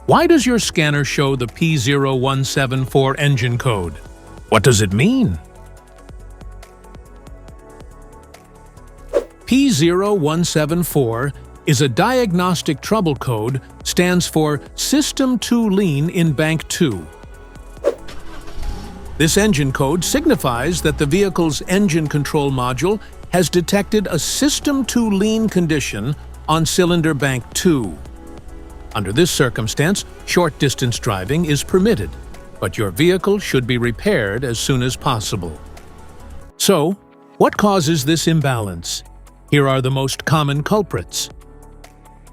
Why does your scanner show the P0174 engine code? What does it mean? P0174 is a diagnostic trouble code, stands for System 2 Lean in Bank 2. This engine code signifies that the vehicle's engine control module has detected a System 2 Lean condition on cylinder bank 2. Under this circumstance, short-distance driving is permitted, but your vehicle should be repaired as soon as possible. So, what causes this imbalance? Here are the most common culprits.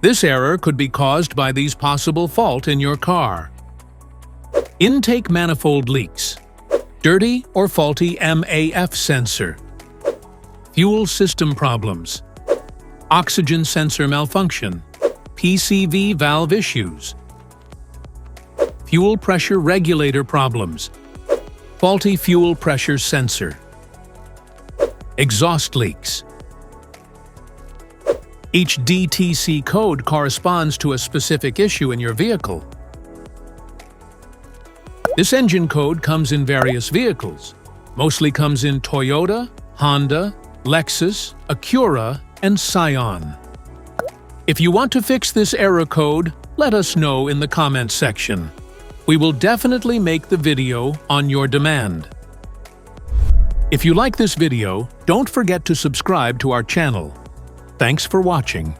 This error could be caused by these possible faults in your car. Intake manifold leaks, dirty or faulty MAF sensor, fuel system problems, oxygen sensor malfunction, PCV valve issues, fuel pressure regulator problems, faulty fuel pressure sensor, exhaust leaks. Each DTC code corresponds to a specific issue in your vehicle. This engine code comes in various vehicles, mostly comes in Toyota, Honda, Lexus, Acura, and Scion. If you want to fix this error code, let us know in the comments section. We will definitely make the video on your demand. If you like this video, don't forget to subscribe to our channel. Thanks for watching.